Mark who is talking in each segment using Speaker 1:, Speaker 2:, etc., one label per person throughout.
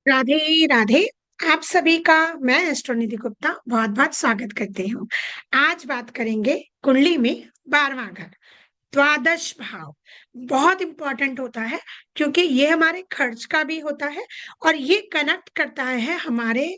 Speaker 1: राधे राधे। आप सभी का मैं एस्ट्रोनिधि गुप्ता बहुत बहुत स्वागत करती हूँ। आज बात करेंगे कुंडली में 12वां घर, द्वादश भाव। बहुत इंपॉर्टेंट होता है क्योंकि ये हमारे खर्च का भी होता है और ये कनेक्ट करता है हमारी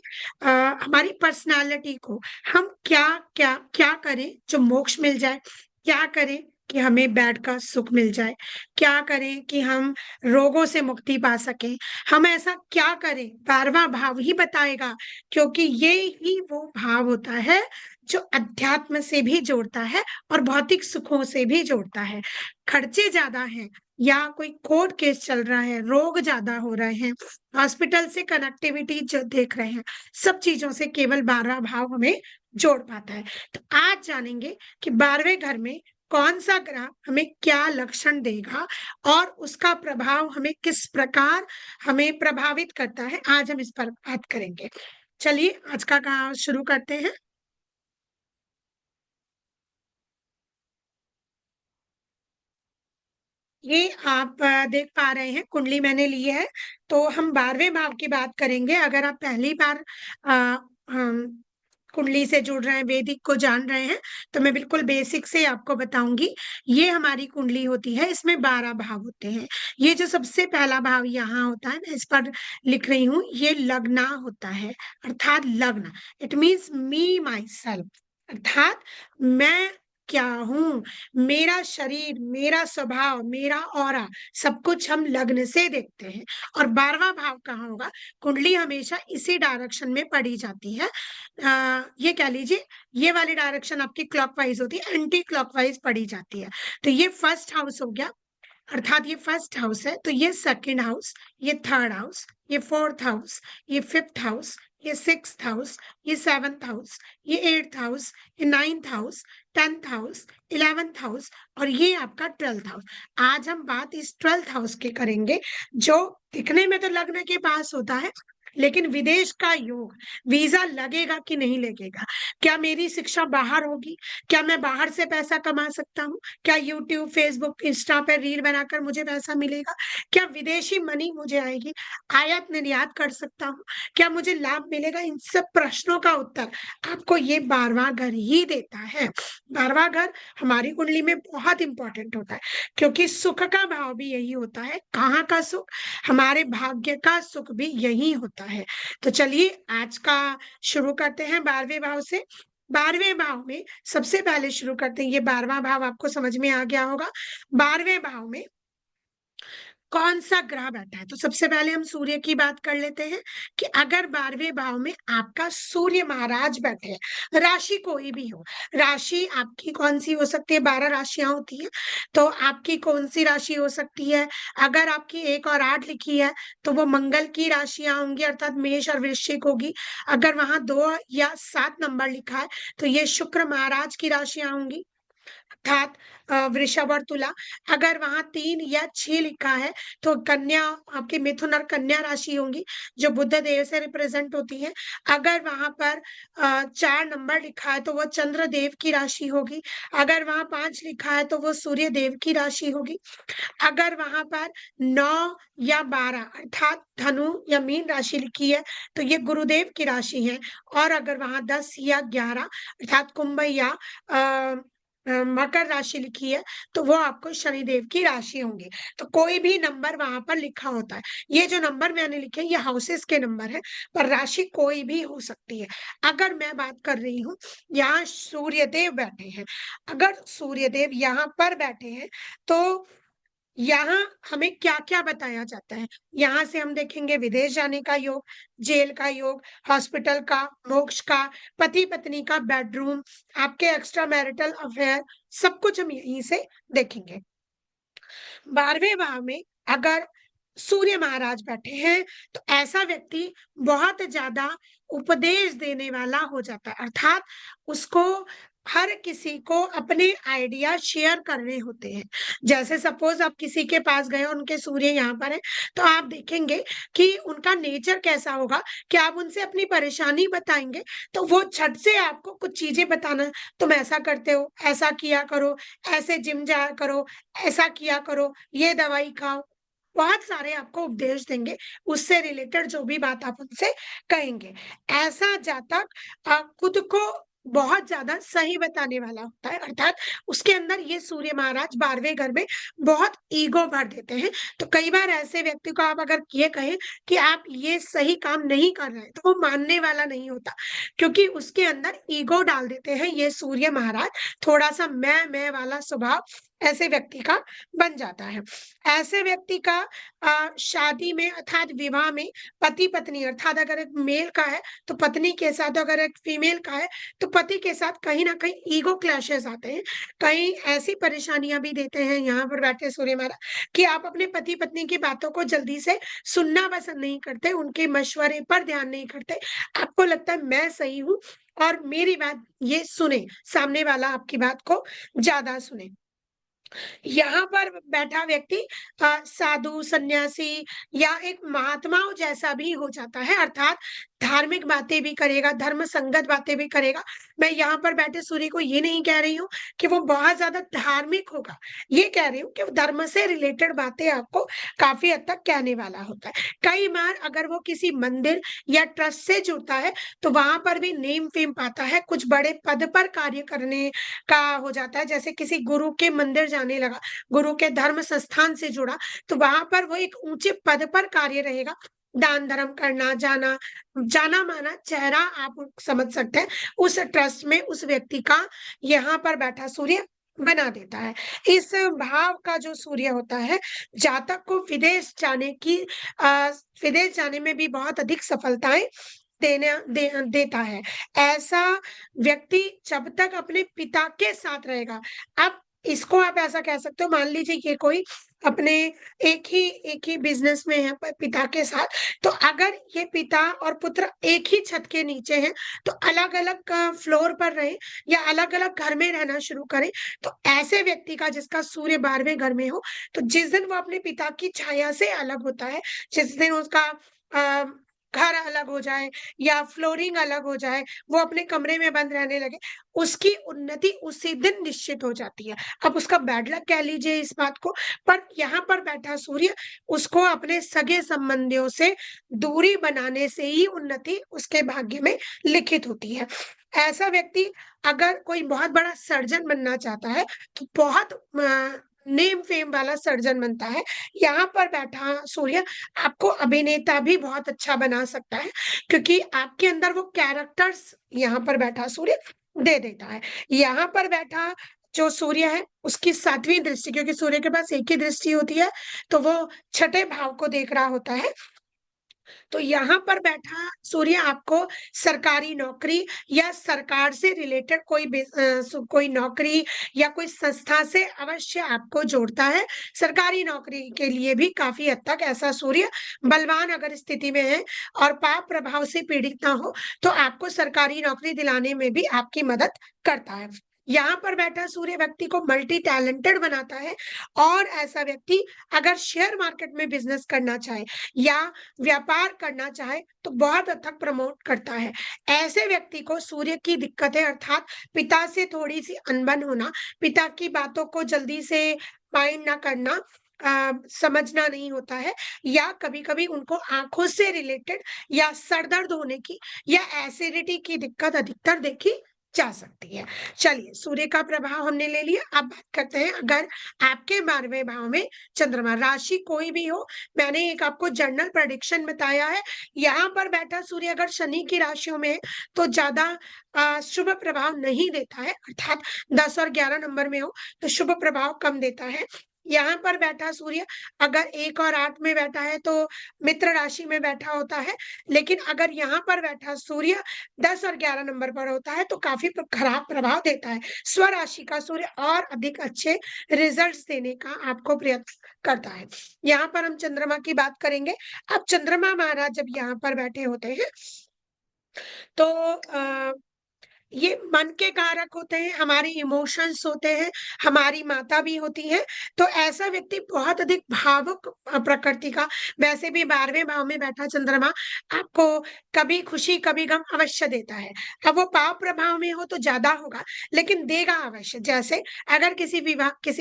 Speaker 1: पर्सनालिटी को। हम क्या क्या क्या करें जो मोक्ष मिल जाए, क्या करें कि हमें बैड का सुख मिल जाए, क्या करें कि हम रोगों से मुक्ति पा सकें। हम ऐसा क्या करें 12वां भाव ही बताएगा, क्योंकि ये ही वो भाव होता है जो अध्यात्म से भी जोड़ता है और भौतिक सुखों से भी जोड़ता है। खर्चे ज्यादा हैं या कोई कोर्ट केस चल रहा है, रोग ज्यादा हो रहे हैं, हॉस्पिटल से कनेक्टिविटी जो देख रहे हैं, सब चीजों से केवल 12वां भाव हमें जोड़ पाता है। तो आज जानेंगे कि 12वें घर में कौन सा ग्रह हमें क्या लक्षण देगा और उसका प्रभाव हमें किस प्रकार हमें प्रभावित करता है। आज हम इस पर बात करेंगे। चलिए आज का काम शुरू करते हैं। ये आप देख पा रहे हैं, कुंडली मैंने ली है। तो हम 12वें भाव की बात करेंगे। अगर आप पहली बार अ, हम कुंडली से जुड़ रहे हैं, वैदिक को जान रहे हैं, तो मैं बिल्कुल बेसिक से आपको बताऊंगी। ये हमारी कुंडली होती है, इसमें 12 भाव होते हैं। ये जो सबसे पहला भाव यहाँ होता है, मैं इस पर लिख रही हूँ, ये लग्ना होता है, अर्थात लग्न। It means me my self, अर्थात मैं क्या हूं, मेरा शरीर, मेरा स्वभाव, मेरा ऑरा, सब कुछ हम लग्न से देखते हैं। और 12वां भाव कहाँ होगा? कुंडली हमेशा इसी डायरेक्शन में पढ़ी जाती है। ये कह लीजिए, ये वाली डायरेक्शन आपकी क्लॉकवाइज होती है, एंटी क्लॉकवाइज पढ़ी जाती है। तो ये फर्स्ट हाउस हो गया, अर्थात ये फर्स्ट हाउस है। तो ये सेकंड हाउस, ये थर्ड हाउस, ये फोर्थ हाउस, ये फिफ्थ हाउस, ये सिक्स्थ हाउस, ये सेवंथ हाउस, ये एट्थ हाउस, ये ninth house, 10th house, 11th house और ये आपका 12th हाउस। आज हम बात इस 12th हाउस की करेंगे, जो दिखने में तो लग्न के पास होता है, लेकिन विदेश का योग, वीजा लगेगा कि नहीं लगेगा, क्या मेरी शिक्षा बाहर होगी, क्या मैं बाहर से पैसा कमा सकता हूँ, क्या यूट्यूब, फेसबुक, इंस्टा पे रील बनाकर मुझे पैसा मिलेगा, क्या विदेशी मनी मुझे आएगी, आयात निर्यात कर सकता हूँ, क्या मुझे लाभ मिलेगा। इन सब प्रश्नों का उत्तर आपको ये 12वां घर ही देता है। 12वां घर हमारी कुंडली में बहुत इंपॉर्टेंट होता है, क्योंकि सुख का भाव भी यही होता है। कहाँ का सुख? हमारे भाग्य का सुख भी यही होता है। तो चलिए आज का शुरू करते हैं 12वें भाव से। 12वें भाव में सबसे पहले शुरू करते हैं, ये 12वां भाव आपको समझ में आ गया होगा। 12वें भाव में कौन सा ग्रह बैठा है? तो सबसे पहले हम सूर्य की बात कर लेते हैं कि अगर 12वें भाव में आपका सूर्य महाराज बैठे हैं, राशि कोई भी हो, राशि आपकी कौन सी हो सकती है? 12 राशियां होती हैं, तो आपकी कौन सी राशि हो सकती है? अगर आपकी 1 और 8 लिखी है तो वो मंगल की राशियां होंगी, अर्थात मेष और वृश्चिक होगी। अगर वहां 2 या 7 नंबर लिखा है तो ये शुक्र महाराज की राशियां होंगी, अर्थात वृषभ और तुला। अगर वहां 3 या 6 लिखा है तो कन्या, आपकी मिथुन और कन्या राशि होंगी, जो बुध देव से रिप्रेजेंट होती है। अगर वहां पर 4 नंबर लिखा है तो वो चंद्र देव की राशि होगी। अगर वहां 5 लिखा है तो वो सूर्य देव की राशि होगी। अगर वहां पर 9 या 12 अर्थात धनु या मीन राशि लिखी है तो ये गुरुदेव की राशि है। और अगर वहां 10 या 11 अर्थात कुंभ या मकर राशि लिखी है तो वो आपको शनिदेव की राशि होंगी। तो कोई भी नंबर वहां पर लिखा होता है। ये जो नंबर मैंने लिखे ये हाउसेस के नंबर है, पर राशि कोई भी हो सकती है। अगर मैं बात कर रही हूँ, यहाँ सूर्यदेव बैठे हैं, अगर सूर्यदेव यहाँ पर बैठे हैं तो यहाँ हमें क्या क्या बताया जाता है? यहाँ से हम देखेंगे विदेश जाने का योग, जेल का योग, हॉस्पिटल का, मोक्ष का, पति पत्नी का बेडरूम, आपके एक्स्ट्रा मैरिटल अफेयर, सब कुछ हम यहीं से देखेंगे। 12वें भाव में अगर सूर्य महाराज बैठे हैं तो ऐसा व्यक्ति बहुत ज्यादा उपदेश देने वाला हो जाता है, अर्थात उसको हर किसी को अपने आइडिया शेयर करने होते हैं। जैसे सपोज आप किसी के पास गए, उनके सूर्य यहाँ पर है, तो आप देखेंगे कि उनका नेचर कैसा होगा कि आप उनसे अपनी परेशानी बताएंगे तो वो झट से आपको कुछ चीजें बताना, तुम ऐसा करते हो, ऐसा किया करो, ऐसे जिम जाया करो, ऐसा किया करो, ये दवाई खाओ। बहुत सारे आपको उपदेश देंगे, उससे रिलेटेड जो भी बात आप उनसे कहेंगे। ऐसा जातक खुद को बहुत ज़्यादा सही बताने वाला होता है, अर्थात उसके अंदर ये सूर्य महाराज 12वें घर में बहुत ईगो भर देते हैं। तो कई बार ऐसे व्यक्ति को आप अगर ये कहें कि आप ये सही काम नहीं कर रहे हैं, तो वो मानने वाला नहीं होता, क्योंकि उसके अंदर ईगो डाल देते हैं ये सूर्य महाराज। थोड़ा-सा मैं वाला स्वभाव ऐसे व्यक्ति का बन जाता है। ऐसे व्यक्ति का शादी में अर्थात विवाह में पति-पत्नी अर्थात अगर एक मेल का है, तो पत्नी के साथ, अगर एक फीमेल का है, तो पति के साथ कहीं न कहीं ईगो क्लैशेज़ आते हैं। कहीं ऐसी परेशानियाँ भी देते हैं यहाँ पर बैठे सूर्य महाराज कि आप अपने पति-पत्नी की बातों को जल्दी से सुनना पसंद नहीं करते, उनके मशवरे पर ध्यान नहीं करते। आपको लगता है मैं सही हूँ और मेरी बात ये सुने, सामने वाला आपकी बात को ज़्यादा सुने। यहाँ पर बैठा व्यक्ति साधु, सन्यासी या एक महात्माओं जैसा भी हो जाता है, अर्थात धार्मिक बातें भी करेगा, धर्म संगत बातें भी करेगा। मैं यहाँ पर बैठे सूर्य को ये नहीं कह रही हूँ कि वो बहुत ज़्यादा धार्मिक होगा, ये कह रही हूँ कि वो धर्म से रिलेटेड बातें आपको काफ़ी हद तक कहने वाला होता है। कई बार अगर वो किसी मंदिर या ट्रस्ट से जुड़ता है, तो वहाँ पर भी नेम-फेम पाता है, कुछ बड़े पद पर कार्य करने का हो जाता है, जैसे किसी गुरु के मंदिर जाने लगा, गुरु के धर्म संस्थान से जुड़ा, तो वहाँ पर वो एक ऊँचे पद पर कार्य रहेगा। दान-धर्म करना, जाना-माना चेहरा आप समझ सकते हैं, उस ट्रस्ट में उस व्यक्ति का यहाँ पर बैठा सूर्य बना देता है। इस भाव का जो सूर्य होता है, जातक को विदेश जाने में भी बहुत अधिक सफलताएँ देता है। ऐसा व्यक्ति जब तक अपने पिता के साथ रहेगा, अब इसको आप ऐसा कह सकते हो, मान लीजिए ये कोई अपने एक ही बिज़नेस में है पिता के साथ, तो अगर ये पिता और पुत्र एक ही छत के नीचे हैं, तो अलग-अलग फ्लोर पर रहें या अलग-अलग घर में रहना शुरू करें, तो ऐसे व्यक्ति का जिसका सूर्य 12वें घर में हो, तो जिस दिन वो अपने पिता की छाया से अलग होता है, जिस दिन उसका अ, घर अलग हो जाए या फ्लोरिंग अलग हो जाए, वो अपने कमरे में बंद रहने लगे, उसकी उन्नति उसी दिन निश्चित हो जाती है। अब उसका बैड लक कह लीजिए इस बात को, पर यहाँ पर बैठा सूर्य उसको अपने सगे-संबंधियों से दूरी बनाने से ही उन्नति उसके भाग्य में लिखित होती है। ऐसा व्यक्ति अगर कोई बहुत बड़ा सर्जन बनना चाहता है, तो बहुत नेम फेम वाला सर्जन बनता है। यहाँ पर बैठा सूर्य आपको अभिनेता भी बहुत अच्छा बना सकता है, क्योंकि आपके अंदर वो कैरेक्टर्स यहाँ पर बैठा सूर्य दे देता है। यहाँ पर बैठा जो सूर्य है, उसकी 7वीं दृष्टि, क्योंकि सूर्य के पास एक ही दृष्टि होती है, तो वो छठे भाव को देख रहा होता है। तो यहाँ पर बैठा सूर्य आपको सरकारी नौकरी या सरकार से रिलेटेड कोई नौकरी या कोई संस्था से अवश्य आपको जोड़ता है। सरकारी नौकरी के लिए भी काफ़ी हद तक ऐसा सूर्य बलवान अगर स्थिति में है और पाप प्रभाव से पीड़ित ना हो, तो आपको सरकारी नौकरी दिलाने में भी आपकी मदद करता है। यहाँ पर बैठा सूर्य व्यक्ति को मल्टी टैलेंटेड बनाता है और ऐसा व्यक्ति अगर शेयर मार्केट में बिज़नेस करना चाहे या व्यापार करना चाहे, तो बहुत हद तक प्रमोट करता है। ऐसे व्यक्ति को सूर्य की दिक्कतें अर्थात पिता से थोड़ी-सी अनबन होना, पिता की बातों को जल्दी से माइंड ना करना, समझना नहीं होता है या कभी-कभी उनको आँखों से रिलेटेड या सर दर्द होने की या एसिडिटी की दिक्कत अधिकतर देखी जा सकती है। चलिए, सूर्य का प्रभाव हमने ले लिया, अब बात करते हैं अगर आपके 12वें भाव में चंद्रमा, राशि कोई भी हो, मैंने एक आपको जनरल प्रेडिक्शन बताया है। यहाँ पर बैठा सूर्य अगर शनि की राशियों में है, तो ज़्यादा शुभ प्रभाव नहीं देता है, अर्थात 10 और 11 नंबर में हो, तो शुभ प्रभाव कम देता है। यहाँ पर बैठा सूर्य अगर 1 और 8 में बैठा है, तो मित्र राशि में बैठा होता है, लेकिन अगर यहाँ पर बैठा सूर्य 10 और 11 नंबर पर होता है, तो काफ़ी खराब प्रभाव देता है। स्वराशि का सूर्य और अधिक अच्छे रिजल्ट्स देने का आपको प्रयत्न करता है। यहाँ पर हम चंद्रमा की बात करेंगे। अब चंद्रमा महाराज जब यहाँ पर बैठे होते हैं, तो ये मन के कारक होते हैं, हमारे इमोशंस होते हैं, हमारी माता भी होती है, तो ऐसा व्यक्ति बहुत अधिक भावुक प्रकृति का, वैसे भी 12वें भाव में बैठा चंद्रमा आपको कभी खुशी, कभी गम अवश्य देता है। अब वो पाप प्रभाव में हो तो ज़्यादा होगा, लेकिन देगा अवश्य। जैसे अगर किसी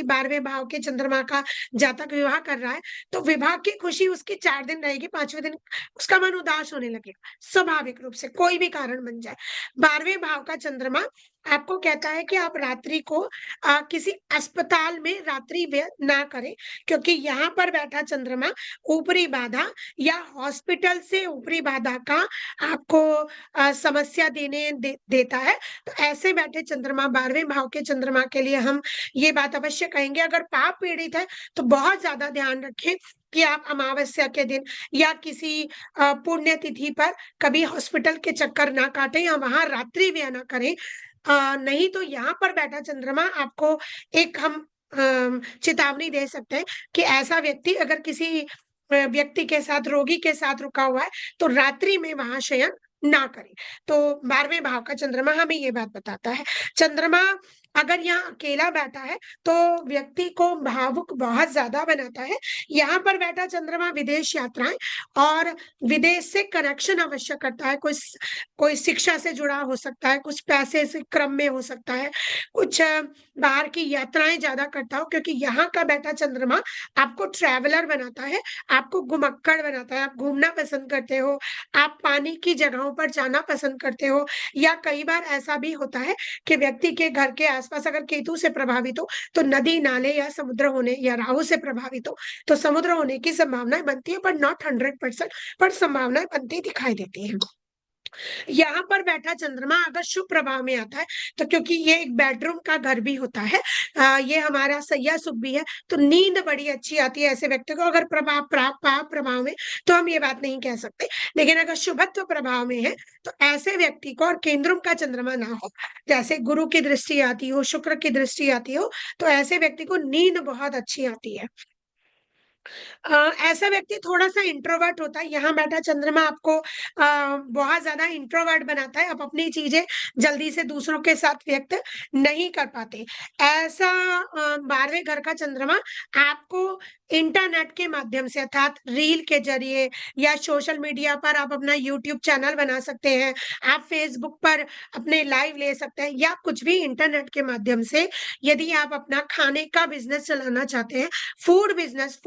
Speaker 1: 12वें भाव के चंद्रमा का जातक विवाह कर रहा है, तो विवाह की खुशी उसकी 4 दिन रहेगी, 5वें दिन उसका मन उदास होने लगेगा, स्वाभाविक रूप से, कोई भी कारण बन जाए। 12वें भाव का चंद्रमा आपको कहता है कि आप रात्रि को किसी अस्पताल में रात्रि व्यय ना करें, क्योंकि यहाँ पर बैठा चंद्रमा ऊपरी बाधा या हॉस्पिटल से ऊपरी बाधा का आपको समस्या देता है। तो ऐसे बैठे चंद्रमा, 12वें भाव के चंद्रमा के लिए हम ये बात अवश्य कहेंगे, अगर पाप पीड़ित है तो बहुत ज्यादा ध्यान रखें कि आप अमावस्या के दिन या किसी पुण्य तिथि पर कभी हॉस्पिटल के चक्कर ना काटें या वहां रात्रि व्यय ना करें। नहीं तो यहाँ पर बैठा चंद्रमा आपको एक हम चेतावनी दे सकते हैं कि ऐसा व्यक्ति अगर किसी व्यक्ति के साथ, रोगी के साथ रुका हुआ है, तो रात्रि में वहां शयन ना करें। तो 12वें भाव का चंद्रमा हमें ये बात बताता है। चंद्रमा अगर यहाँ अकेला बैठा है तो व्यक्ति को भावुक बहुत ज्यादा बनाता है। यहाँ पर बैठा चंद्रमा विदेश यात्राएं और विदेश से कनेक्शन अवश्य करता है। कोई शिक्षा से जुड़ा हो सकता है, कुछ पैसे से क्रम में हो सकता है, कुछ बाहर की यात्राएं ज्यादा करता हो, क्योंकि यहाँ का बैठा चंद्रमा आपको ट्रैवलर बनाता है, आपको घुमक्कड़ बनाता है। आप घूमना पसंद करते हो, आप पानी की जगहों पर जाना पसंद करते हो, या कई बार ऐसा भी होता है कि व्यक्ति के घर के आसपास अगर केतु से प्रभावित हो तो नदी नाले या समुद्र होने, या राहु से प्रभावित हो तो समुद्र होने की संभावनाएं बनती है, पर नॉट 100%, पर संभावनाएं बनती दिखाई देती है। यहाँ पर बैठा चंद्रमा अगर शुभ प्रभाव में आता है, तो क्योंकि ये एक बेडरूम का घर भी होता है, ये हमारा सैया सुख भी है, तो नींद बड़ी अच्छी आती है ऐसे व्यक्ति को। अगर पाप प्रभाव में तो हम ये बात नहीं कह सकते, लेकिन अगर शुभत्व प्रभाव में है तो ऐसे व्यक्ति को, और केंद्रुम का चंद्रमा ना हो, जैसे गुरु की दृष्टि आती हो, शुक्र की दृष्टि आती हो, तो ऐसे व्यक्ति को नींद बहुत अच्छी आती है। ऐसा व्यक्ति थोड़ा-सा इंट्रोवर्ट होता है, यहाँ बैठा चंद्रमा आपको बहुत ज़्यादा इंट्रोवर्ट बनाता है, आप अपनी चीज़ें जल्दी से दूसरों के साथ व्यक्त नहीं कर पाते। ऐसा 12वें घर का चंद्रमा आपको इंटरनेट के माध्यम से, अर्थात रील के ज़रिए या सोशल मीडिया पर आप अपना यूट्यूब चैनल बना सकते हैं, आप फेसबुक पर अपने लाइव ले सकते हैं, या कुछ भी इंटरनेट के माध्यम से यदि आप अपना खाने का बिज़नेस चलाना चाहते हैं, फूड बिज़नेस,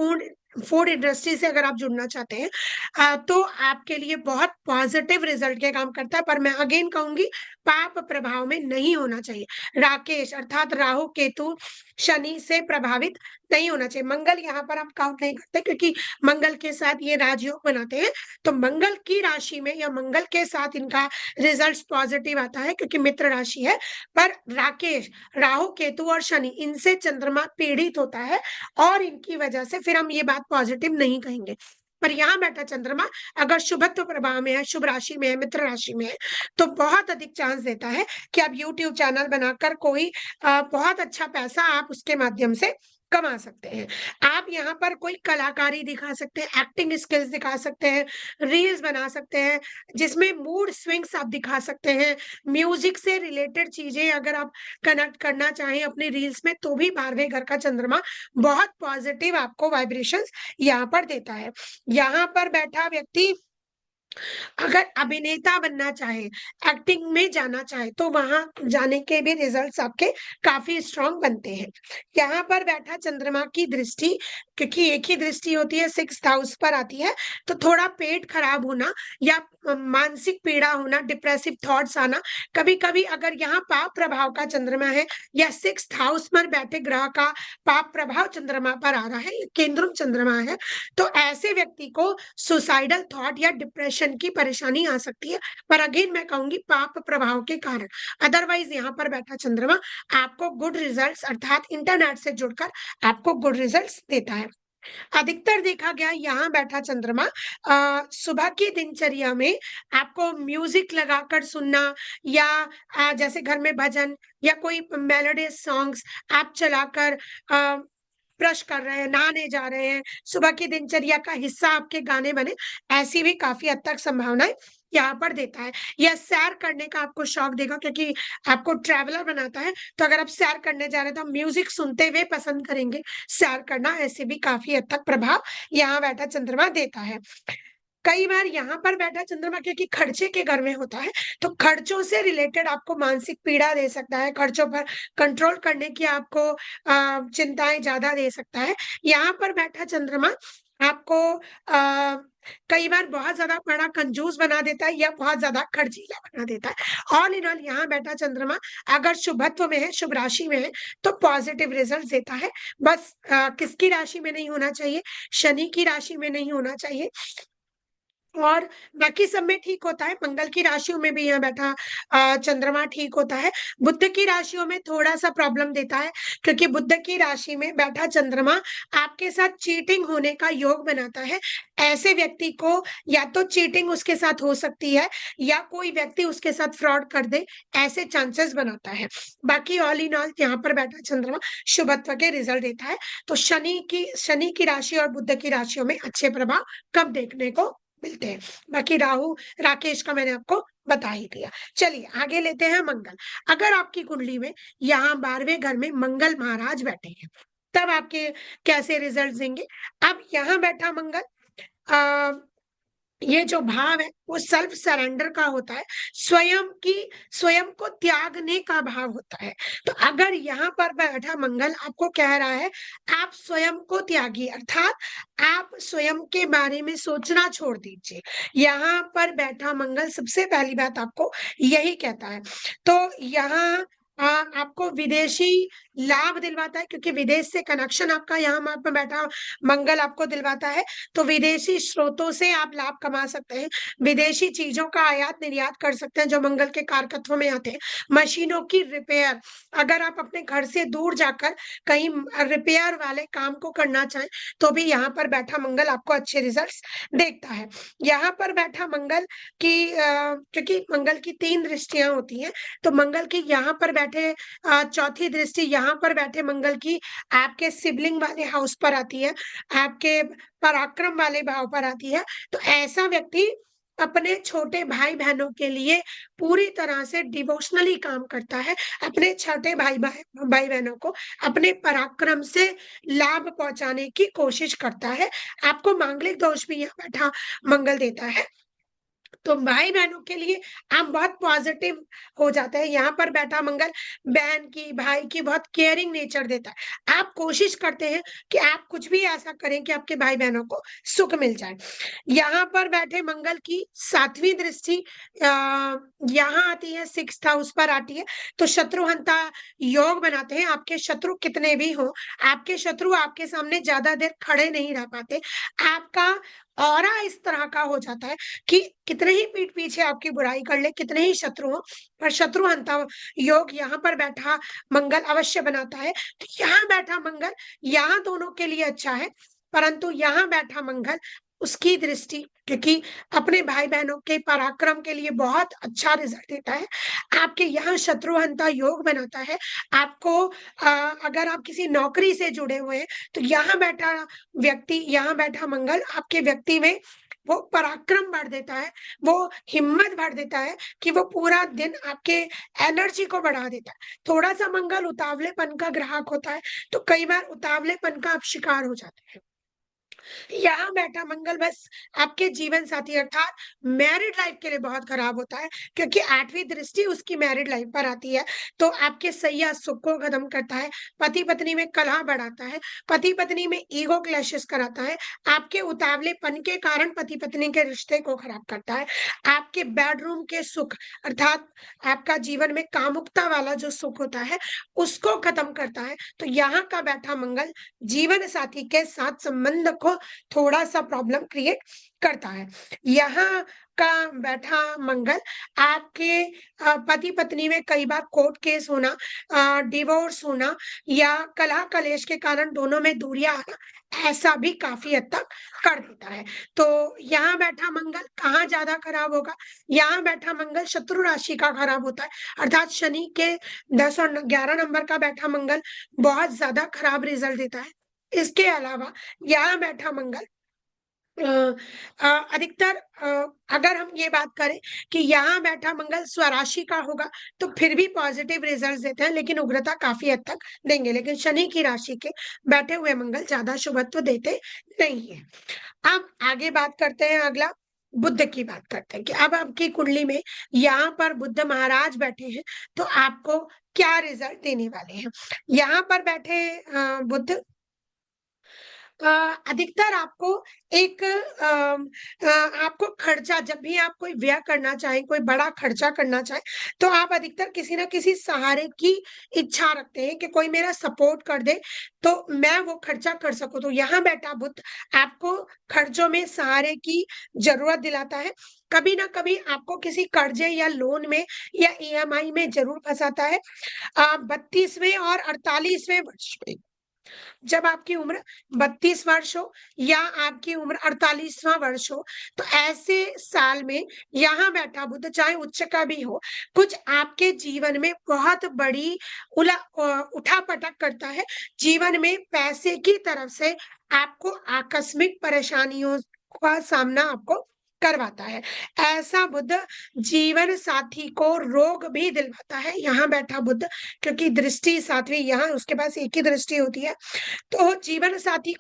Speaker 1: फूड इंडस्ट्री से अगर आप जुड़ना चाहते हैं, तो आपके लिए बहुत पॉजिटिव रिजल्ट के काम करता है। पर मैं अगेन कहूंगी, पाप प्रभाव में नहीं होना चाहिए। राकेश अर्थात राहु केतु शनि से प्रभावित नहीं होना चाहिए। मंगल यहाँ पर हम काउंट नहीं करते, क्योंकि मंगल के साथ ये राजयोग बनाते हैं, तो मंगल की राशि में या मंगल के साथ इनका रिजल्ट पॉजिटिव आता है, क्योंकि मित्र राशि है। पर राकेश, राहु केतु और शनि, इनसे चंद्रमा पीड़ित होता है, और इनकी वजह से फिर हम ये बात पॉजिटिव नहीं कहेंगे। पर यहाँ बैठा चंद्रमा अगर शुभत्व प्रभाव में है, शुभ राशि में है, मित्र राशि में है, तो बहुत अधिक चांस देता है कि आप यूट्यूब चैनल बनाकर कोई बहुत अच्छा पैसा आप उसके माध्यम से कमा सकते हैं। आप यहाँ पर कोई कलाकारी दिखा सकते हैं, एक्टिंग स्किल्स दिखा सकते हैं, रील्स बना सकते हैं, जिसमें मूड स्विंग्स आप दिखा सकते हैं, म्यूजिक से रिलेटेड चीजें अगर आप कनेक्ट करना चाहें अपने रील्स में, तो भी 12वें घर का चंद्रमा बहुत पॉजिटिव आपको वाइब्रेशंस यहाँ पर देता है। यहाँ पर बैठा व्यक्ति अगर अभिनेता बनना चाहे, एक्टिंग में जाना चाहे, तो वहां जाने के भी रिजल्ट्स आपके काफी स्ट्रांग बनते हैं। यहाँ पर बैठा चंद्रमा की दृष्टि, क्योंकि एक ही दृष्टि होती है, 6th हाउस पर आती है, तो थोड़ा पेट खराब होना या मानसिक पीड़ा होना, डिप्रेसिव थॉट्स आना, कभी कभी अगर यहाँ पाप प्रभाव का चंद्रमा है या 6th हाउस पर बैठे ग्रह का पाप प्रभाव चंद्रमा पर आ रहा है, केंद्रुम चंद्रमा है, तो ऐसे व्यक्ति को सुसाइडल थॉट या डिप्रेशन की परेशानी आ सकती है। पर अगेन मैं कहूंगी पाप प्रभाव के कारण। अदरवाइज यहाँ पर बैठा चंद्रमा आपको गुड रिजल्ट्स, अर्थात इंटरनेट से जुड़कर आपको गुड रिजल्ट्स देता है। अधिकतर देखा गया यहाँ बैठा चंद्रमा सुबह की दिनचर्या में आपको म्यूजिक लगाकर सुनना, या जैसे घर में भजन या कोई मेलोडियस सॉन्ग्स आप चलाकर ब्रश कर रहे हैं, नहाने जा रहे हैं, सुबह की दिनचर्या का हिस्सा आपके गाने बने, ऐसी भी काफ़ी हद तक संभावनाएँ यहाँ पर देता है। या सैर करने का आपको शौक देगा क्योंकि आपको ट्रैवलर बनाता है, तो अगर आप सैर करने जा रहे हैं तो आप म्यूज़िक सुनते हुए पसंद करेंगे सैर करना, ऐसे भी काफ़ी हद तक प्रभाव यहाँ बैठा चंद्रमा देता है। कई बार यहाँ पर बैठा चंद्रमा क्योंकि खर्चे के घर में होता है, तो खर्चों से रिलेटेड आपको मानसिक पीड़ा दे सकता है, खर्चों पर कंट्रोल करने की आपको चिंताएँ ज़्यादा दे सकता है। यहाँ पर बैठा चंद्रमा आपको कई बार बहुत ज़्यादा बड़ा कंजूस बना देता है या बहुत ज़्यादा खर्चीला बना देता है। ऑल इन ऑल यहाँ बैठा चंद्रमा अगर शुभत्व में है, शुभ राशि में है, तो पॉजिटिव रिजल्ट देता है। बस किसकी राशि में नहीं होना चाहिए? शनि की राशि में नहीं होना चाहिए। और बाकी सब में ठीक होता है, मंगल की राशियों में भी यहाँ बैठा चंद्रमा ठीक होता है। बुध की राशियों में थोड़ा-सा प्रॉब्लम देता है, क्योंकि बुध की राशि में बैठा चंद्रमा आपके साथ चीटिंग होने का योग बनाता है। ऐसे व्यक्ति को या तो चीटिंग उसके साथ हो सकती है या कोई व्यक्ति उसके साथ फ्रॉड कर दे, ऐसे चांसेस बनाता है। बाकी ऑल इन ऑल यहाँ पर बैठा चंद्रमा शुभत्व के रिजल्ट देता है। तो शनि की राशि और बुध की राशियों में अच्छे प्रभाव कब देखने को मिलते हैं। बाकी राकेश का मैंने आपको बता ही दिया। चलिए आगे लेते हैं मंगल। अगर आपकी कुंडली में यहाँ 12वें घर में मंगल महाराज बैठे हैं, तब आपके कैसे रिजल्ट देंगे? अब यहाँ बैठा मंगल ये जो भाव है वो सेल्फ सरेंडर का होता है, स्वयं को त्यागने का भाव होता है। तो अगर यहाँ पर बैठा मंगल आपको कह रहा है आप स्वयं को त्यागिए, अर्थात आप स्वयं के बारे में सोचना छोड़ दीजिए। यहाँ पर बैठा मंगल सबसे पहली बात आपको यही कहता है। तो यहाँ आपको विदेशी लाभ दिलवाता है, क्योंकि विदेश से कनेक्शन आपका यहाँ पर बैठा मंगल आपको दिलवाता है। तो विदेशी स्रोतों से आप लाभ कमा सकते हैं, विदेशी चीजों का आयात निर्यात कर सकते हैं जो मंगल के कारकत्व में आते हैं। मशीनों की रिपेयर, अगर आप अपने घर से दूर जाकर कहीं रिपेयर वाले काम को करना चाहें तो भी यहाँ पर बैठा मंगल आपको अच्छे रिजल्ट्स देखता है। यहाँ पर बैठा मंगल की क्योंकि मंगल की 3 दृष्टियां होती हैं, तो मंगल की यहाँ पर बैठे चौथी दृष्टि यहाँ पर बैठे मंगल की आपके सिबलिंग वाले हाउस पर आती है, आपके पराक्रम वाले भाव पर आती है। तो ऐसा व्यक्ति अपने छोटे भाई बहनों के लिए पूरी तरह से डिवोशनली काम करता है, अपने छोटे भाई बहनों को अपने पराक्रम से लाभ पहुंचाने की कोशिश करता है। आपको मांगलिक दोष भी यहाँ बैठा मंगल देता है, तो भाई बहनों के लिए आप बहुत पॉजिटिव हो जाते हैं। यहाँ पर बैठा मंगल बहन की, भाई की बहुत केयरिंग नेचर देता है। आप कोशिश करते हैं कि आप कुछ भी ऐसा करें कि आपके भाई बहनों को सुख मिल जाए। यहाँ पर बैठे मंगल की 7वीं दृष्टि यहाँ आती है, 6th हाउस पर आती है, तो शत्रुहंता योग बनाते हैं। आपके शत्रु कितने भी हो, आपके शत्रु आपके सामने ज्यादा देर खड़े नहीं रह पाते। आपका ऑरा इस तरह का हो जाता है कि कितने ही पीठ पीछे आपकी बुराई कर ले, कितने ही शत्रु हो, पर शत्रुहंता योग यहाँ पर बैठा मंगल अवश्य बनाता है। तो यहाँ बैठा मंगल यहाँ दोनों के लिए अच्छा है, परंतु यहाँ बैठा मंगल उसकी दृष्टि क्योंकि अपने भाई बहनों के पराक्रम के लिए बहुत अच्छा रिजल्ट देता है। आपके यहाँ शत्रुहंता योग बनाता है। आपको अगर आप किसी नौकरी से जुड़े हुए हैं तो यहाँ बैठा व्यक्ति, यहाँ बैठा मंगल आपके व्यक्ति में वो पराक्रम बढ़ देता है, वो हिम्मत बढ़ देता है कि वो पूरा दिन आपके एनर्जी को बढ़ा देता है। थोड़ा सा मंगल उतावलेपन का ग्राहक होता है, तो कई बार उतावलेपन का आप शिकार हो जाते हैं। यहाँ बैठा मंगल बस आपके जीवन साथी अर्थात मैरिड लाइफ के लिए बहुत खराब होता है, क्योंकि 8वीं दृष्टि उसकी मैरिड लाइफ पर आती है। तो आपके सैया सुख को खत्म करता है, पति पत्नी में कलह बढ़ाता है, पति पत्नी में ईगो क्लैशेस कराता है, आपके उतावलेपन के कारण पति पत्नी के रिश्ते को खराब करता है, आपके बेडरूम के सुख अर्थात आपका जीवन में कामुकता वाला जो सुख होता है उसको खत्म करता है। तो यहाँ का बैठा मंगल जीवन साथी के साथ संबंध को थोड़ा सा प्रॉब्लम क्रिएट करता है। यहाँ का बैठा मंगल आपके पति पत्नी में कई बार कोर्ट केस होना, डिवोर्स होना या कलह कलेश के कारण दोनों में दूरियां आना, ऐसा भी काफी हद तक कर देता है। तो यहाँ बैठा मंगल कहाँ ज्यादा खराब होगा? यहाँ बैठा मंगल शत्रु राशि का खराब होता है, अर्थात शनि के 10 और 11 नंबर का बैठा मंगल बहुत ज्यादा खराब रिजल्ट देता है। इसके अलावा यहाँ बैठा मंगल अ अधिकतर अगर हम ये बात करें कि यहाँ बैठा मंगल स्वराशि का होगा, तो फिर भी पॉजिटिव रिजल्ट्स देते हैं, लेकिन उग्रता काफ़ी हद तक देंगे। लेकिन शनि की राशि के बैठे हुए मंगल ज़्यादा शुभत्व देते नहीं हैं। अब आगे बात करते हैं, अगला बुध की बात करते हैं कि अब आपकी कुंडली में यहाँ पर बुध महाराज बैठे हैं, तो आपको क्या रिजल्ट देने वाले हैं? यहाँ पर बैठे बुध अ, अधिकतर आपको एक आपको खर्चा जब भी आप कोई व्यय करना चाहें, कोई बड़ा खर्चा करना चाहें, तो आप अधिकतर किसी न किसी सहारे की इच्छा रखते हैं कि कोई मेरा सपोर्ट कर दे, तो मैं वो खर्चा कर सकूँ। तो यहाँ बैठा बुध आपको खर्चों में सहारे की ज़रूरत दिलाता है। कभी न कभी आपको किसी कर्ज़े या लोन में या ईएमआई में ज़रूर फँसाता है। 32वें और 48वें वर्ष में जब आपकी उम्र 32 वर्ष हो या आपकी उम्र 48वां वर्ष हो, तो ऐसे साल में यहाँ बैठा बुध चाहे उच्च का भी हो, कुछ आपके जीवन में बहुत बड़ी उठा-पटक करता है। जीवन में पैसे की तरफ से आपको आकस्मिक परेशानियों का सामना आपको करवाता है। ऐसा बुध जीवन साथी को रोग भी दिलवाता है, यहाँ बैठा बुध क्योंकि दृष्टि 7वीं यहाँ उसके पास एक ही दृष्टि होती है। तो जीवन साथी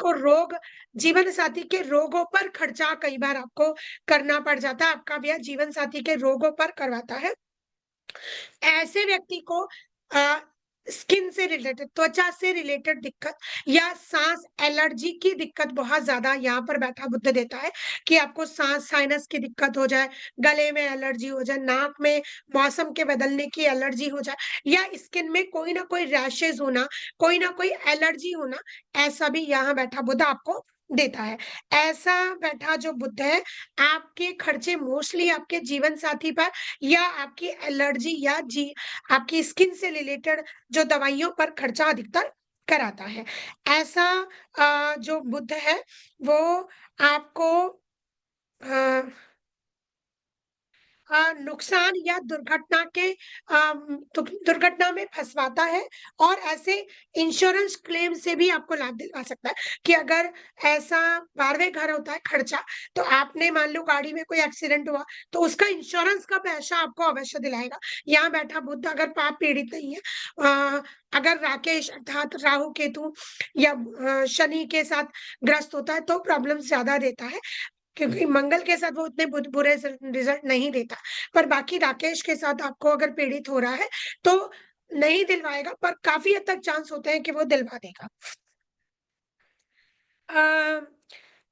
Speaker 1: के रोगों पर खर्चा कई बार आपको करना पड़ जाता है, आपका व्यय जीवन साथी के रोगों पर करवाता है। ऐसे व्यक्ति को अ, स्किन से रिलेटेड त्वचा से रिलेटेड दिक्कत या सांस एलर्जी की दिक्कत बहुत ज़्यादा यहाँ पर बैठा बुध देता है कि आपको सांस साइनस की दिक्कत हो जाए, गले में एलर्जी हो जाए, नाक में मौसम के बदलने की एलर्जी हो जाए या स्किन में कोई ना कोई रैशेज़ होना, कोई ना कोई एलर्जी होना, ऐसा भी यहाँ बैठा बुध आपको देता है। ऐसा बैठा जो बुध है, आपके खर्चे मोस्टली आपके जीवन साथी पर या आपकी एलर्जी या आपकी स्किन से रिलेटेड जो दवाइयों पर खर्चा अधिकतर कराता है। ऐसा जो बुध है वो आपको अ नुकसान या दुर्घटना के दुर्घटना में फँसवाता है और ऐसे इंश्योरेंस क्लेम से भी आपको लाभ दिलवा सकता है कि अगर ऐसा 12वें घर होता है खर्चा, तो आपने मान लो गाड़ी में कोई एक्सीडेंट हुआ, तो उसका इंश्योरेंस का पैसा आपको अवश्य दिलाएगा। यहाँ बैठा बुध अगर पाप पीड़ित नहीं है अगर राकेश अर्थात राहु केतु या शनि के साथ ग्रस्त होता है, तो प्रॉब्लम्स ज़्यादा देता है। क्योंकि मंगल के साथ वो उतने बुरे रिजल्ट नहीं देता। पर बाकी राकेश के साथ आपको अगर पीड़ित हो रहा है, तो नहीं दिलवाएगा पर काफ़ी हद तक चांस होते हैं कि वो दिलवा देगा। अ,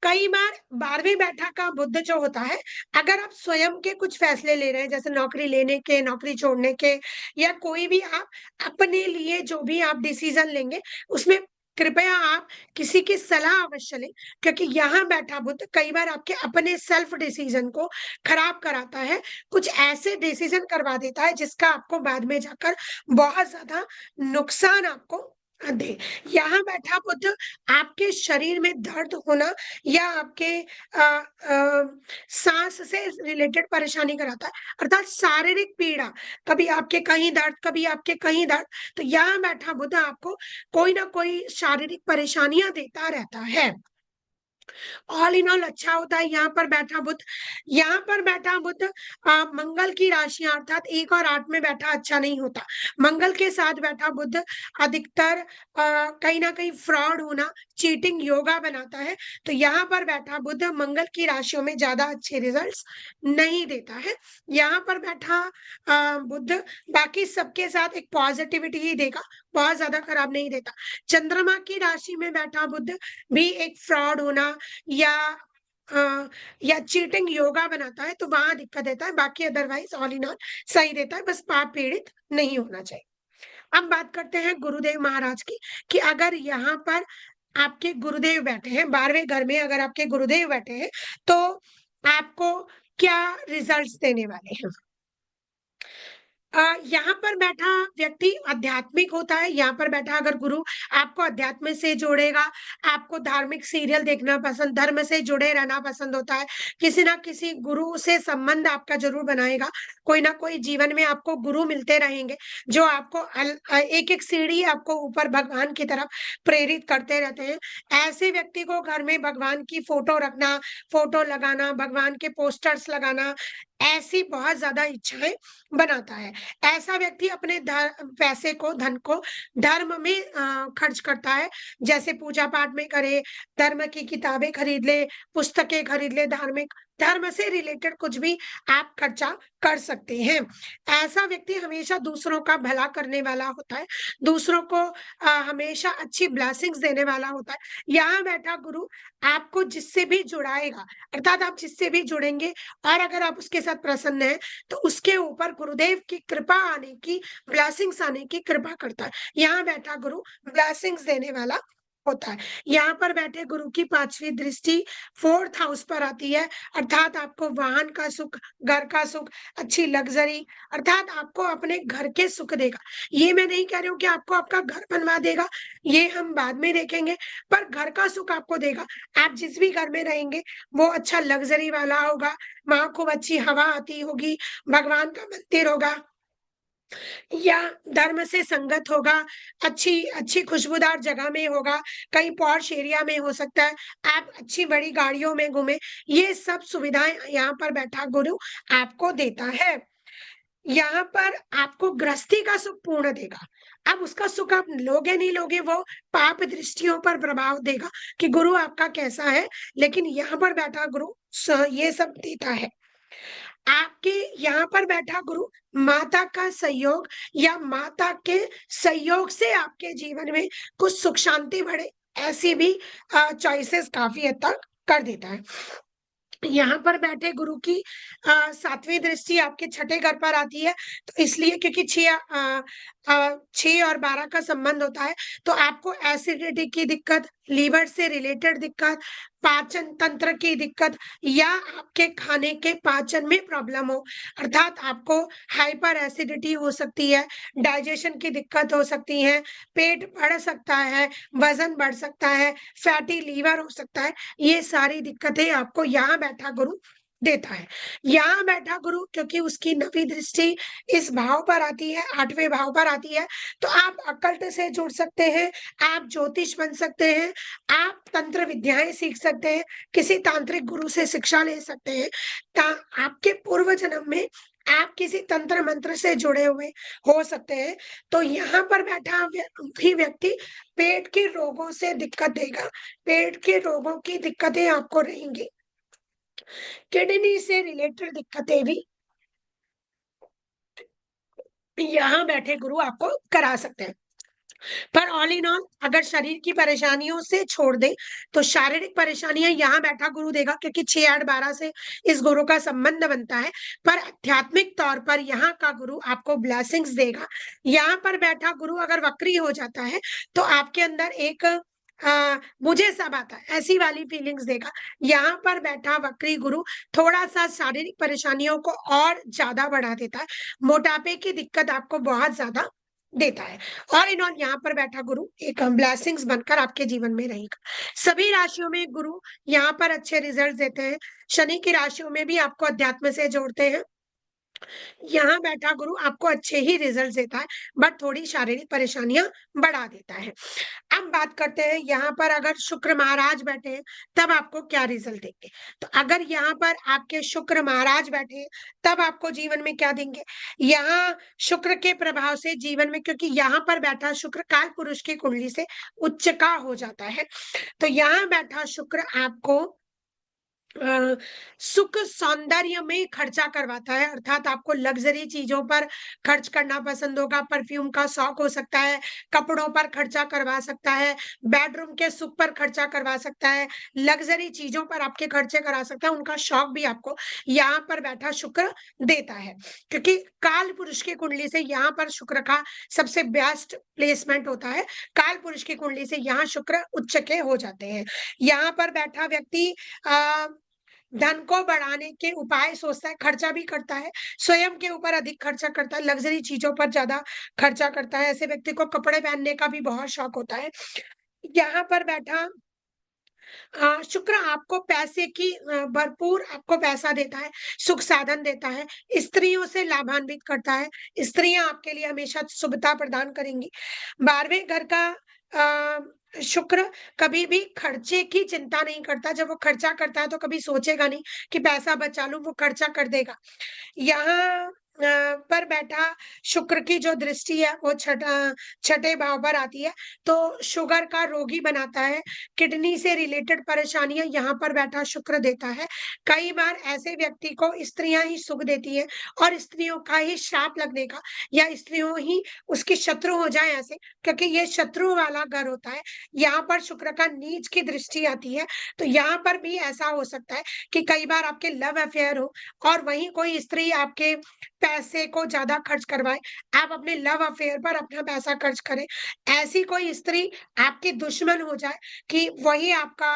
Speaker 1: कई बार 12वीं बैठक का बुध जो होता है, अगर आप स्वयं के कुछ फैसले ले रहे हैं, जैसे नौकरी लेने के, नौकरी छोड़ने के या कोई भी आप अपने लिए जो भी आप डिसीज़न लेंगे, उसमें कृपया आप किसी की सलाह अवश्य लें, क्योंकि यहाँ बैठा बुध कई बार आपके अपने सेल्फ डिसीज़न को खराब कराता है। कुछ ऐसे डिसीज़न करवा देता है, जिसका आपको बाद में जाकर बहुत ज़्यादा नुकसान आपको दे। यहाँ बैठा बुध आपके शरीर में दर्द होना या आपके साँस से रिलेटेड परेशानी कराता है, अर्थात शारीरिक पीड़ा, कभी आपके कहीं दर्द, कभी आपके कहीं दर्द, तो यहाँ बैठा बुध आपको कोई ना कोई शारीरिक परेशानियाँ देता रहता है। ऑल इन ऑल अच्छा होता है यहाँ पर बैठा बुध। यहाँ पर बैठा बुध मंगल की राशियाँ अर्थात 1 और 8 में बैठा अच्छा नहीं होता। मंगल के साथ बैठा बुध अधिकतर कहीं न कहीं फ्रॉड होना, चीटिंग योगा बनाता है। तो यहाँ पर बैठा बुध मंगल की राशियों में ज़्यादा अच्छे रिजल्ट्स नहीं देता है। यहाँ पर बैठा बुध बाकी सबके साथ एक पॉज़िटिविटी ही देगा, बहुत ज़्यादा खराब नहीं देता। चंद्रमा की राशि में बैठा बुध भी एक फ्रॉड होना या अ, या चीटिंग योगा बनाता है, तो वहाँ दिक्कत देता है, बाकी अदरवाइज़ ऑल इन ऑल सही देता है, बस पाप पीड़ित नहीं होना चाहिए। अब बात करते हैं गुरुदेव महाराज की, कि अगर यहाँ पर आपके गुरुदेव बैठे हैं, 12वें घर में अगर आपके गुरुदेव बैठे हैं, तो आपको क्या रिज़ल्ट्स देने वाले हैं? यहाँ पर बैठा व्यक्ति आध्यात्मिक होता है, यहाँ पर बैठा अगर गुरु आपको अध्यात्म से जोड़ेगा, आपको धार्मिक सीरियल देखना पसंद, धर्म से जुड़े रहना पसंद होता है, किसी ना किसी गुरु से संबंध आपका ज़रूर बनाएगा। कोई ना कोई जीवन में आपको गुरु मिलते रहेंगे, जो आपको एक-एक सीढ़ी आपको ऊपर भगवान की तरफ प्रेरित करते रहते हैं। ऐसे व्यक्ति को घर में भगवान की फ़ोटो रखना, फ़ोटो लगाना, भगवान के पोस्टर्स लगाना, ऐसी बहुत ज़्यादा इच्छाएँ बनाता है। ऐसा व्यक्ति अपने पैसे को, धन को धर्म में खर्च करता है। जैसे पूजा-पाठ में करे, धर्म की किताबें खरीद ले, पुस्तकें खरीद ले धार्मिक, धर्म से रिलेटेड कुछ भी आप खर्चा कर सकते हैं। ऐसा व्यक्ति हमेशा दूसरों का भला करने वाला होता है, दूसरों को हमेशा अच्छी ब्लेसिंग्स देने वाला होता है। यहाँ बैठा गुरु आपको जिससे भी जुड़ाएगा, अर्थात आप जिससे भी जुड़ेंगे और अगर आप उसके साथ प्रसन्न हैं, तो उसके ऊपर गुरुदेव की कृपा आने की, ब्लेसिंग्स आने की कृपा करता है। यहाँ बैठा गुरु ब्लेसिंग्स देने वाला होता है। यहाँ पर बैठे गुरु की 5वीं दृष्टि 4th हाउस पर आती है, अर्थात आपको वाहन का सुख, घर का सुख, अच्छी लग्ज़री, अर्थात आपको अपने घर के सुख देगा। ये मैं नहीं कह रही हूँ कि आपको आपका घर बनवा देगा, ये हम बाद में देखेंगे, पर घर का सुख आपको देगा। आप जिस भी घर में रहेंगे, वो अच्छा लग्ज़री वाला होगा, वहाँ खूब अच्छी हवा आती होगी, भगवान का मंदिर होगा या धर्म से संगत होगा, अच्छी अच्छी खुशबूदार जगह में होगा, कहीं पॉश एरिया में हो सकता है, आप अच्छी बड़ी गाड़ियों में घूमें, ये सब सुविधाएँ यहाँ पर बैठा गुरु आपको देता है। यहाँ पर आपको गृहस्थी का सुख पूर्ण देगा। अब उसका सुख आप लोगे नहीं लोगे वो पाप दृष्टियों पर प्रभाव देगा कि गुरु आपका कैसा है, लेकिन यहाँ पर बैठा गुरु ये सब देता है। आपके यहाँ पर बैठा गुरु माता का सहयोग या माता के सहयोग से आपके जीवन में कुछ सुख शांति बढ़े, ऐसी भी चॉइसेस काफ़ी हद तक कर देता है। यहाँ पर बैठे गुरु की 7वीं दृष्टि आपके छठे घर पर आती है, तो इसलिए क्योंकि 6 और 12 का संबंध होता है, तो आपको एसिडिटी की दिक्कत, लीवर से रिलेटेड दिक्कत, पाचन तंत्र की दिक्कत या आपके खाने के पाचन में प्रॉब्लम हो, अर्थात आपको हाइपर एसिडिटी हो सकती है, डाइजेशन की दिक्कत हो सकती है, पेट बढ़ सकता है, वज़न बढ़ सकता है, फैटी लीवर हो सकता है, ये सारी दिक्कतें आपको यहाँ बैठा गुरु देता है। यहाँ बैठा गुरु क्योंकि उसकी 9वीं दृष्टि इस भाव पर आती है, 8वें भाव पर आती है, तो आप अकल्ट से जुड़ सकते हैं, आप ज्योतिष बन सकते हैं, आप तंत्र विद्याएँ सीख सकते हैं, किसी तांत्रिक गुरु से शिक्षा ले सकते हैं। ता आपके पूर्व जन्म में आप किसी तंत्र मंत्र से जुड़े हुए हो सकते हैं, तो यहाँ पर बैठा भी व्यक्ति पेट के रोगों से दिक्कत देगा, पेट के रोगों की दिक्कतें आपको रहेंगी। किडनी से रिलेटेड दिक्कतें भी यहाँ बैठे गुरु आपको करा सकते हैं। पर ऑल इन ऑल अगर शरीर की परेशानियों से छोड़ दें, तो शारीरिक परेशानियाँ यहाँ बैठा गुरु देगा क्योंकि 6, 8, 12 से इस गुरु का संबंध बनता है। पर आध्यात्मिक तौर पर यहाँ का गुरु आपको ब्लेसिंग्स देगा। यहाँ पर बैठा गुरु अगर वक्री हो जाता है, तो आपके अंदर एक मुझे सब आता है, ऐसी वाली फीलिंग्स देगा। यहाँ पर बैठा वक्री गुरु थोड़ा-सा शारीरिक परेशानियों को और ज़्यादा बढ़ा देता है। मोटापे की दिक्कत आपको बहुत ज़्यादा देता है। ऑल इन ऑल यहाँ पर बैठा गुरु एक ब्लेसिंग्स बनकर आपके जीवन में रहेगा। सभी राशियों में गुरु यहाँ पर अच्छे रिजल्ट देते हैं। शनि की राशियों में भी आपको अध्यात्म से जोड़ते हैं। यहाँ बैठा गुरु आपको अच्छे ही रिजल्ट देता है, बट थोड़ी शारीरिक परेशानियां बढ़ा देता है। अब बात करते हैं यहाँ पर अगर शुक्र महाराज बैठे हैं, तब आपको क्या रिजल्ट देंगे। तो अगर यहाँ पर आपके शुक्र महाराज बैठे हैं, तब आपको जीवन में क्या देंगे। यहाँ शुक्र के प्रभाव से जीवन में, क्योंकि यहाँ पर बैठा शुक्र काल पुरुष की कुंडली से उच्च का हो जाता है, तो यहाँ बैठा शुक्र आपको सुख सौंदर्य में खर्चा करवाता है, अर्थात आपको लग्जरी चीजों पर खर्च करना पसंद होगा, परफ्यूम का शौक हो सकता है, कपड़ों पर खर्चा करवा सकता है, बेडरूम के सुख पर खर्चा करवा सकता है, लग्जरी चीजों पर आपके खर्चे करा सकता है, उनका शौक भी आपको यहाँ पर बैठा शुक्र देता है, क्योंकि काल पुरुष की कुंडली से यहाँ पर शुक्र का सबसे बेस्ट प्लेसमेंट होता है। काल पुरुष की कुंडली से यहाँ शुक्र उच्च के हो जाते हैं। यहाँ पर बैठा व्यक्ति धन को बढ़ाने के उपाय सोचता है, खर्चा भी करता है, स्वयं के ऊपर अधिक खर्चा करता है, लग्ज़री चीज़ों पर ज़्यादा खर्चा करता है। ऐसे व्यक्ति को कपड़े पहनने का भी बहुत शौक होता है। यहाँ पर बैठा शुक्र आपको पैसे की भरपूर आपको पैसा देता है, सुख साधन देता है, स्त्रियों से लाभान्वित करता है, स्त्रियाँ आपके लिए हमेशा शुभता प्रदान करेंगी। 12वें घर का शुक्र कभी भी खर्चे की चिंता नहीं करता, जब वो खर्चा करता है तो कभी सोचेगा नहीं कि पैसा बचा लूँ, वो खर्चा कर देगा। यहाँ पर बैठा शुक्र की जो दृष्टि है वो छठे भाव पर आती है, तो शुगर का रोगी बनाता है, किडनी से रिलेटेड परेशानियाँ यहाँ पर बैठा शुक्र देता है। कई बार ऐसे व्यक्ति को स्त्रियाँ ही सुख देती हैं और स्त्रियों का ही श्राप लगने का या स्त्रियों ही उसकी शत्रु हो जाएँ ऐसे, क्योंकि ये शत्रु वाला घर होता है। यहाँ पर शुक्र का नीच की दृष्टि आती है, तो यहाँ पर भी ऐसा हो सकता है कि कई बार आपके लव अफेयर हो और वहीं कोई स्त्री आपके पैसे को ज़्यादा खर्च करवाए, आप अपने लव अफेयर पर अपना पैसा खर्च करें। ऐसी कोई स्त्री आपकी दुश्मन हो जाए कि वही आपका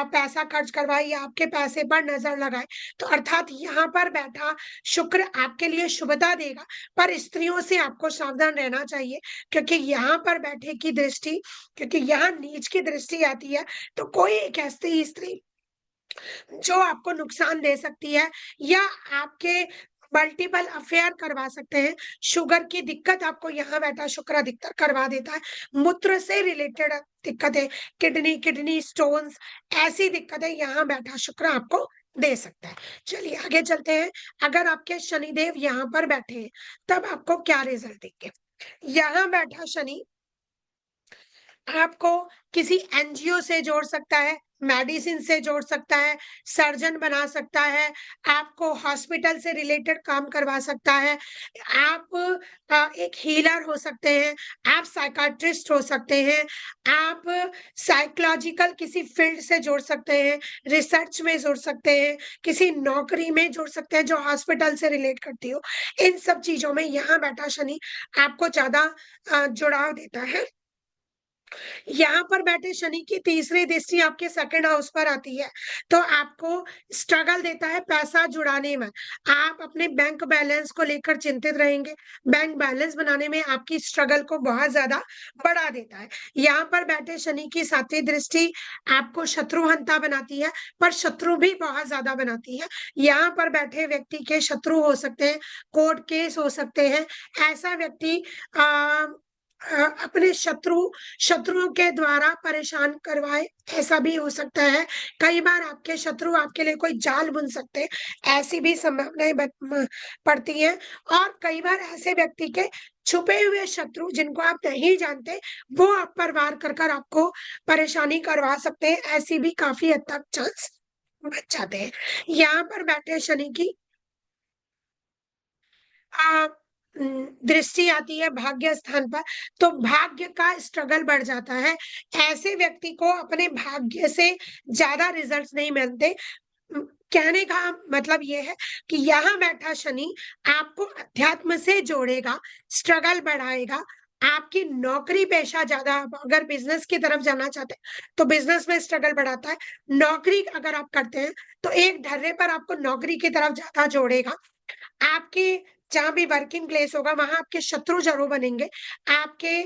Speaker 1: पैसा खर्च करवाए या आपके पैसे पर नज़र लगाए। तो अर्थात यहाँ पर बैठा शुक्र आपके लिए शुभता देगा, पर स्त्रियों से आपको सावधान रहना चाहिए, क्योंकि यहाँ पर बैठे की दृष्टि क्योंकि यहाँ नीच की दृष्टि आती है, तो कोई एक ऐसी स्त्री जो आपको नुकसान दे सकती है या आपके मल्टीपल अफेयर करवा सकते हैं। शुगर की दिक्कत आपको यहाँ बैठा शुक्र अधिकतर करवा देता है। मूत्र से रिलेटेड दिक्कतें, किडनी स्टोन्स ऐसी दिक्कतें यहाँ बैठा शुक्र आपको दे सकता है। चलिए आगे चलते हैं। अगर आपके शनिदेव यहाँ पर बैठे हैं, तब आपको क्या रिज़ल्ट देंगे? यहाँ बैठा शनि आपको किसी एनजीओ से जोड़ सकता है, मेडिसिन से जोड़ सकता है, सर्जन बना सकता है, आपको हॉस्पिटल से रिलेटेड काम करवा सकता है। आप एक हीलर हो सकते हैं, आप साइकियाट्रिस्ट हो सकते हैं, आप साइकोलॉजिकल किसी फील्ड से जुड़ सकते हैं, रिसर्च में जुड़ सकते हैं, किसी नौकरी में जुड़ सकते हैं जो हॉस्पिटल से रिलेट करती हो। इन सब चीज़ों में यहाँ बैठा शनि आपको ज़्यादा जुड़ाव देता है। यहाँ पर बैठे शनि की तीसरी दृष्टि आपके सेकंड हाउस पर आती है, तो आपको स्ट्रगल देता है पैसा जुड़ाने में। आप अपने बैंक बैलेंस को लेकर चिंतित रहेंगे, बैंक बैलेंस बनाने में आपकी स्ट्रगल को बहुत ज़्यादा बढ़ा देता है। यहाँ पर बैठे शनि की 7वीं दृष्टि आपको शत्रुहंता बनाती है, पर शत्रु भी बहुत ज़्यादा बनाती है। यहाँ पर बैठे व्यक्ति के शत्रु हो सकते हैं, कोर्ट केस हो सकते हैं, ऐसा व्यक्ति अ अपने शत्रुओं के द्वारा परेशान करवाए, ऐसा भी हो सकता है। कई बार आपके शत्रु आपके लिए कोई जाल बुन सकते हैं, ऐसी भी संभावनाएँ पड़ती हैं और कई बार ऐसे व्यक्ति के छुपे हुए शत्रु जिनको आप नहीं जानते, वो आप पर वार कर आपको परेशानी करवा सकते हैं, ऐसी भी काफ़ी हद तक चांस बच जाते हैं। यहाँ पर बैठे शनि की अ, दृष्टि आती है भाग्य स्थान पर, तो भाग्य का स्ट्रगल बढ़ जाता है। ऐसे व्यक्ति को अपने भाग्य से ज़्यादा रिज़ल्ट्स नहीं मिलते। कहने का मतलब ये है कि यहाँ बैठा शनि आपको अध्यात्म से जोड़ेगा, स्ट्रगल बढ़ाएगा, आपकी नौकरी पेशा ज़्यादा आप अगर बिज़नेस की तरफ जाना चाहते हैं, तो बिज़नेस में स्ट्रगल बढ़ाता है। नौकरी अगर आप करते हैं, तो एक ढर्रे पर आपको नौकरी की तरफ ज़्यादा जोड़ेगा। आपके जहाँ भी वर्किंग प्लेस होगा वहाँ आपके शत्रु ज़रूर बनेंगे। आपके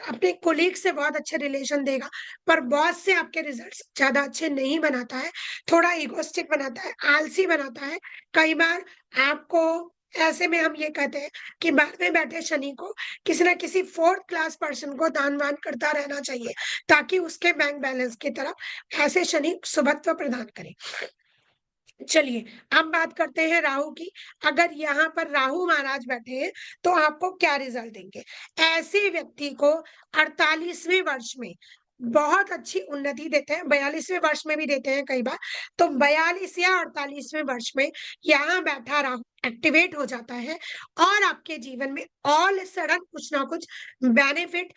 Speaker 1: अपने कोलीग से बहुत अच्छे रिलेशन देगा, पर बॉस से आपके रिज़ल्ट्स ज़्यादा अच्छे नहीं बनाता है, थोड़ा इगोइस्टिक बनाता है, आलसी बनाता है। कई बार आपको ऐसे में हम ये कहते हैं कि बाद में बैठे शनि को किसी न किसी 4th क्लास पर्सन को दान-वान करता रहना चाहिए, ताकि उसके बैंक बैलेंस की तरफ ऐसे शनि शुभत्व प्रदान करें। चलिए, अब बात करते हैं राहु की। अगर यहाँ पर राहु महाराज बैठे हैं, तो आपको क्या रिज़ल्ट देंगे? ऐसे व्यक्ति को 48वें वर्ष में बहुत अच्छी उन्नति देते हैं, 42वें वर्ष में भी देते हैं कई बार। तो 42 या 48वें वर्ष में यहाँ बैठा राहु एक्टिवेट हो जाता है और आपके जीवन में ऑल सडन कुछ ना कुछ बेनिफिट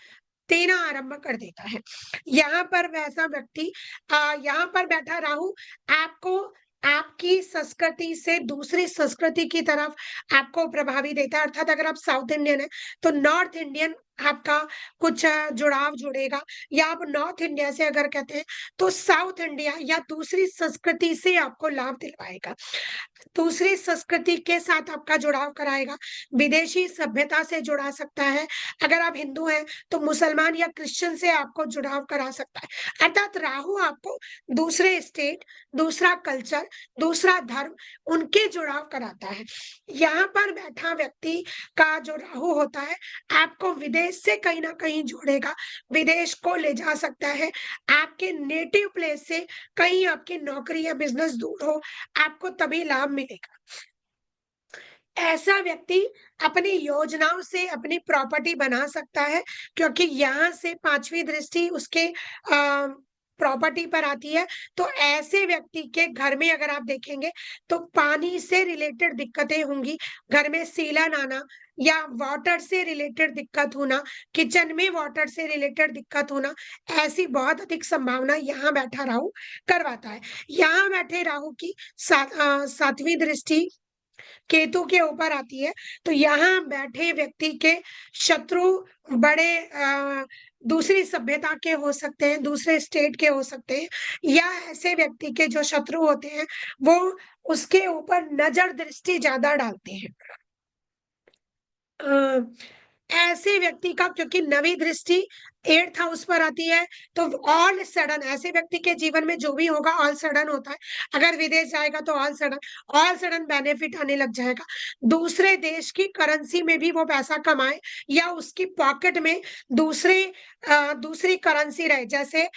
Speaker 1: देना आरंभ कर देता है। यहाँ पर वैसा व्यक्ति यहाँ पर बैठा राहु आपको आपकी संस्कृति से दूसरी संस्कृति की तरफ आपको प्रभावी देता है, अर्थात अगर आप साउथ इंडियन हैं, तो नॉर्थ इंडियन आपका कुछ जुड़ाव जुड़ेगा, या आप नॉर्थ इंडिया से अगर कहते हैं तो साउथ इंडिया या दूसरी संस्कृति से आपको लाभ दिलवाएगा। दूसरी संस्कृति के साथ आपका जुड़ाव कराएगा, विदेशी सभ्यता से जुड़ा सकता है। अगर आप हिंदू हैं तो मुसलमान या क्रिश्चियन से आपको जुड़ाव करा सकता है। अर्थात राहु आपको दूसरे स्टेट, दूसरा कल्चर, दूसरा धर्म, उनके जुड़ाव कराता है। यहाँ पर बैठा व्यक्ति का जो राहु होता है आपको विदेश से कहीं ना कहीं जोड़ेगा, विदेश को ले जा सकता है। आपके नेटिव प्लेस से कहीं आपकी नौकरी या बिजनेस दूर हो, आपको तभी लाभ मिलेगा। ऐसा व्यक्ति अपनी योजनाओं से अपनी प्रॉपर्टी बना सकता है, क्योंकि यहाँ से 5वीं दृष्टि उसके प्रॉपर्टी पर आती है। तो ऐसे व्यक्ति के घर में अगर आप देखेंगे तो पानी से रिलेटेड दिक्कतें होंगी, घर में सीलन आना या वाटर से रिलेटेड दिक्कत होना, किचन में वाटर से रिलेटेड दिक्कत होना, ऐसी बहुत अधिक संभावना यहाँ बैठा राहु करवाता है। यहाँ बैठे राहु की 7वीं दृष्टि केतु के ऊपर आती है, तो यहाँ बैठे व्यक्ति के शत्रु बड़े दूसरी सभ्यता के हो सकते हैं, दूसरे स्टेट के हो सकते हैं, या ऐसे व्यक्ति के जो शत्रु होते हैं वो उसके ऊपर नजर दृष्टि ज्यादा डालते हैं। ऐसे व्यक्ति का, क्योंकि 9वीं दृष्टि 8th हाउस पर आती है, तो ऑल सडन ऐसे व्यक्ति के जीवन में जो भी होगा ऑल सडन होता है। अगर विदेश जाएगा तो ऑल सडन बेनिफिट आने लग जाएगा। दूसरे देश की करेंसी में भी वो पैसा कमाए, या उसकी पॉकेट में दूसरी करेंसी रहे, जैसे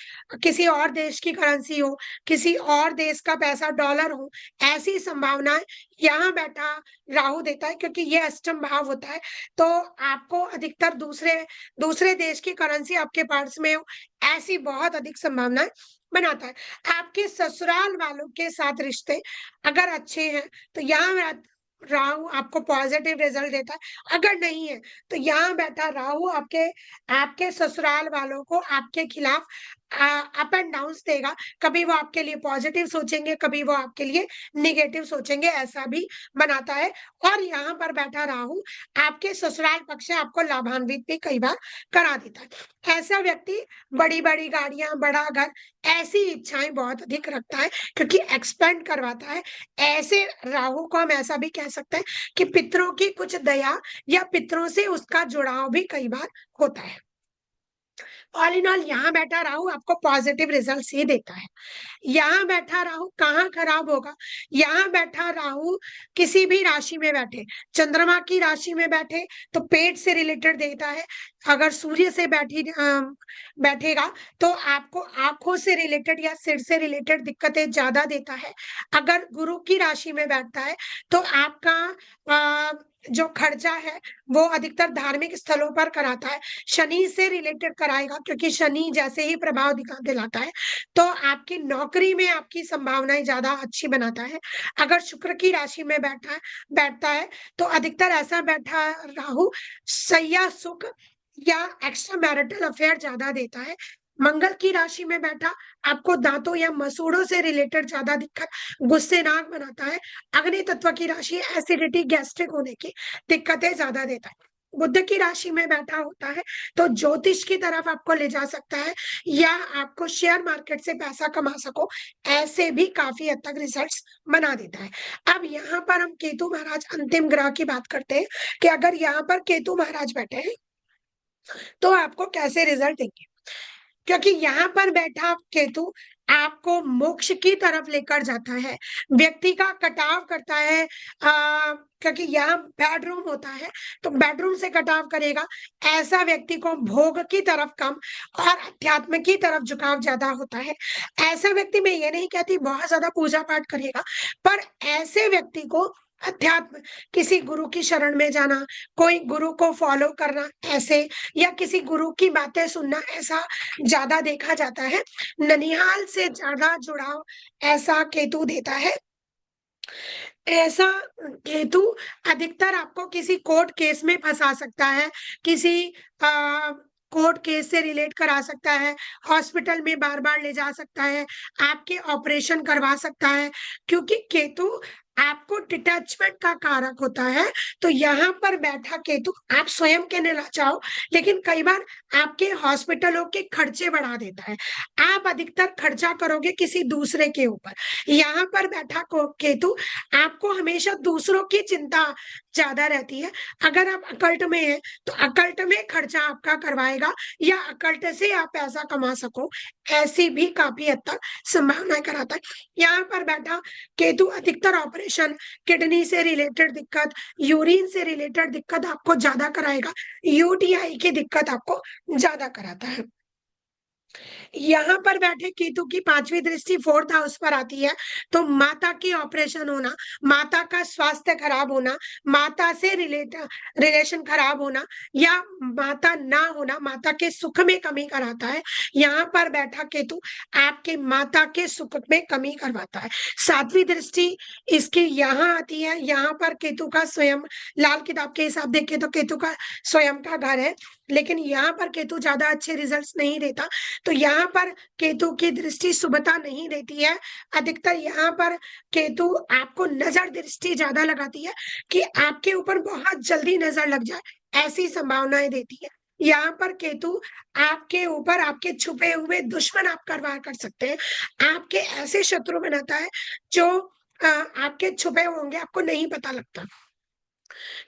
Speaker 1: किसी और देश की करेंसी हो, किसी और देश का पैसा डॉलर हो, ऐसी संभावनाएं यहाँ बैठा राहु देता है, क्योंकि ये अष्टम भाव होता है। तो आपको अधिकतर दूसरे देश की करेंसी आपके पास में हो, ऐसी बहुत अधिक संभावनाएं बनाता है। आपके ससुराल वालों के साथ रिश्ते अगर अच्छे हैं तो यहाँ राहु आपको पॉजिटिव रिजल्ट देता है। अगर नहीं है तो यहाँ बैठा राहु आपके ससुराल वालों को आपके खिलाफ अप एंड डाउन देगा। कभी वो आपके लिए पॉजिटिव सोचेंगे, कभी वो आपके लिए निगेटिव सोचेंगे, ऐसा भी बनाता है। और यहाँ पर बैठा राहु आपके ससुराल पक्ष से आपको लाभान्वित भी कई बार करा देता है। ऐसा व्यक्ति बड़ी बड़ी गाड़ियां, बड़ा घर, ऐसी इच्छाएं बहुत अधिक रखता है, क्योंकि एक्सपेंड करवाता है। ऐसे राहु को हम ऐसा भी कह सकते हैं कि पितरों की कुछ दया या पितरों से उसका जुड़ाव भी कई बार होता है। ऑल इन ऑल यहाँ बैठा राहु आपको पॉजिटिव रिजल्ट ही देता है। यहाँ बैठा राहु कहाँ खराब होगा? यहाँ बैठा राहु किसी भी राशि में बैठे, चंद्रमा की राशि में बैठे तो पेट से रिलेटेड देता है। अगर सूर्य से बैठेगा तो आपको आंखों से रिलेटेड या सिर से रिलेटेड दिक्कतें ज्यादा देता है। अगर गुरु की राशि में बैठता है तो आपका जो खर्चा है वो अधिकतर धार्मिक स्थलों पर कराता है। शनि से रिलेटेड कराएगा, क्योंकि शनि जैसे ही प्रभाव दिलाता है तो आपकी नौकरी में आपकी संभावनाएं ज्यादा अच्छी बनाता है। अगर शुक्र की राशि में बैठता है तो अधिकतर ऐसा बैठा राहु सैया सुख या एक्स्ट्रा मैरिटल अफेयर ज्यादा देता है। मंगल की राशि में बैठा आपको दांतों या मसूड़ों से रिलेटेड ज्यादा दिक्कत, गुस्सेनाक बनाता है। अग्नि तत्व की राशि एसिडिटी, गैस्ट्रिक होने की दिक्कतें ज्यादा देता है। बुध की राशि में बैठा होता है तो ज्योतिष की तरफ आपको ले जा सकता है, या आपको शेयर मार्केट से पैसा कमा सको, ऐसे भी काफी हद तक रिजल्ट्स बना देता है। अब यहाँ पर हम केतु महाराज अंतिम ग्रह की बात करते हैं कि अगर यहाँ पर केतु महाराज बैठे हैं तो आपको कैसे रिजल्ट देंगे। क्योंकि यहाँ पर बैठा केतु आपको मोक्ष की तरफ लेकर जाता है, व्यक्ति का कटाव करता है। क्योंकि यहाँ बेडरूम होता है तो बेडरूम से कटाव करेगा। ऐसा व्यक्ति को भोग की तरफ कम और अध्यात्म की तरफ झुकाव ज्यादा होता है। ऐसा व्यक्ति, मैं ये नहीं कहती बहुत ज्यादा पूजा पाठ करेगा, पर ऐसे व्यक्ति को अध्यात्म, किसी गुरु की शरण में जाना, कोई गुरु को फॉलो करना, ऐसे या किसी गुरु की बातें सुनना, ऐसा ज्यादा देखा जाता है। ननिहाल से ज्यादा जुड़ाव ऐसा केतु देता है। ऐसा केतु अधिकतर आपको किसी कोर्ट केस में फंसा सकता है, किसी कोर्ट केस से रिलेट करा सकता है, हॉस्पिटल में बार बार ले जा सकता है, आपके ऑपरेशन करवा सकता है। क्योंकि केतु आपको डिटैचमेंट का कारक होता है। तो यहाँ पर बैठा केतु आप स्वयं के न चाहो, लेकिन कई बार आपके हॉस्पिटलों के खर्चे बढ़ा देता है। आप अधिकतर खर्चा करोगे किसी दूसरे के ऊपर। यहाँ पर बैठा केतु आपको हमेशा दूसरों की चिंता ज्यादा रहती है। अगर आप अकल्ट में हैं तो अकल्ट में खर्चा आपका करवाएगा, या अकल्ट से आप पैसा कमा सको, ऐसी भी काफी हद तक संभावनाएं कराता है। यहाँ पर बैठा केतु अधिकतर ऑपरेशन, किडनी से रिलेटेड दिक्कत, यूरिन से रिलेटेड दिक्कत आपको ज्यादा कराएगा, यूटीआई की दिक्कत आपको ज्यादा कराता है। यहाँ पर बैठे केतु की 5वीं दृष्टि 4th हाउस पर आती है, तो माता की ऑपरेशन होना, माता का स्वास्थ्य खराब होना, माता से रिलेशन खराब होना, या माता ना होना, माता के सुख में कमी कराता है। यहाँ पर बैठा केतु आपके माता के सुख में कमी करवाता है। 7वीं दृष्टि इसकी यहाँ आती है, यहाँ पर केतु का स्वयं, लाल किताब के हिसाब देखें तो केतु का स्वयं का घर है, लेकिन यहाँ पर केतु ज्यादा अच्छे रिजल्ट्स नहीं देता। तो यहाँ पर केतु की दृष्टि शुभता नहीं देती है। अधिकतर यहाँ पर केतु आपको नजर दृष्टि ज्यादा लगाती है, कि आपके ऊपर बहुत जल्दी नजर लग जाए, ऐसी संभावनाएं देती है। यहाँ पर केतु आपके ऊपर आपके छुपे हुए दुश्मन आपका वार कर सकते हैं, आपके ऐसे शत्रु बनाता है जो आपके छुपे होंगे, आपको नहीं पता लगता।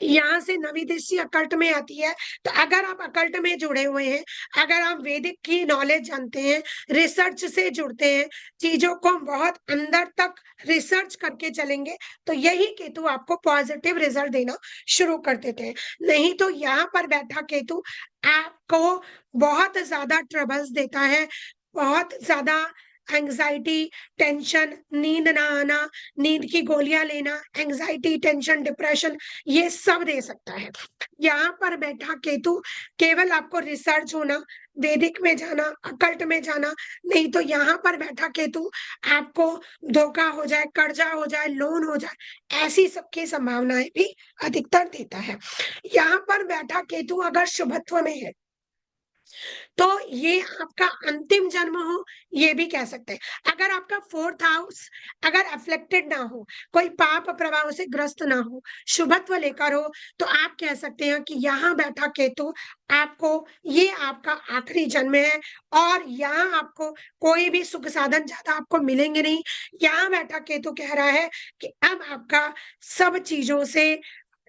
Speaker 1: यहाँ से नवी दृष्टि अकल्ट में आती है। तो अगर आप अकल्ट में जुड़े हुए हैं, अगर आप वैदिक की नॉलेज जानते हैं, रिसर्च से जुड़ते हैं, चीजों को बहुत अंदर तक रिसर्च करके चलेंगे, तो यही केतु आपको पॉजिटिव रिजल्ट देना शुरू कर देते हैं। नहीं तो यहाँ पर बैठा केतु आपको बहुत ज्यादा ट्रबल्स देता है, बहुत ज्यादा एंग्जाइटी, टेंशन, नींद ना आना, नींद की गोलियां लेना, एंग्जाइटी, टेंशन, डिप्रेशन, ये सब दे सकता है। यहाँ पर बैठा केतु केवल आपको रिसर्च होना, वैदिक में जाना, अकल्ट में जाना, नहीं तो यहाँ पर बैठा केतु आपको धोखा हो जाए, कर्जा हो जाए, लोन हो जाए, ऐसी सबकी संभावनाएं भी अधिकतर देता है। यहाँ पर बैठा केतु अगर शुभत्व में है, तो ये आपका अंतिम जन्म हो, ये भी कह सकते हैं। अगर आपका 4th हाउस अगर अफ्लेक्टेड ना हो, कोई पाप प्रभाव से ग्रस्त ना हो, शुभत्व लेकर हो, तो आप कह सकते हैं कि यहाँ बैठा केतु आपको, ये आपका आखिरी जन्म है, और यहाँ आपको कोई भी सुख साधन ज्यादा आपको मिलेंगे नहीं। यहाँ बैठा केतु कह रहा है कि अब आपका सब चीजों से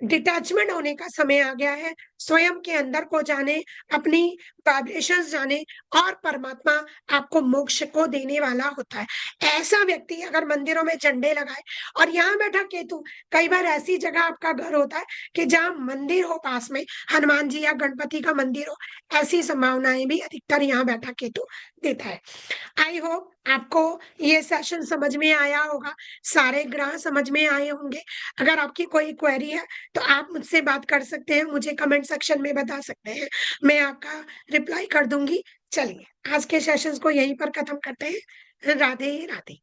Speaker 1: डिटैचमेंट होने का समय आ गया है, स्वयं के अंदर को जाने, अपनी वाइब्रेशंस जाने, और परमात्मा आपको मोक्ष को देने वाला होता है। ऐसा व्यक्ति अगर मंदिरों में झंडे लगाए, और यहाँ बैठा केतु, कई बार ऐसी जगह आपका घर होता है कि जहाँ मंदिर हो पास में, हनुमान जी या गणपति का मंदिर हो, ऐसी संभावनाएं भी अधिकतर यहाँ बैठा केतु देता है। आई होप आपको ये सेशन समझ में आया होगा, सारे ग्रह समझ में आए होंगे। अगर आपकी कोई क्वेरी है तो आप मुझसे बात कर सकते हैं, मुझे कमेंट सेक्शन में बता सकते हैं, मैं आपका रिप्लाई कर दूंगी। चलिए आज के सेशंस को यहीं पर खत्म करते हैं। राधे राधे।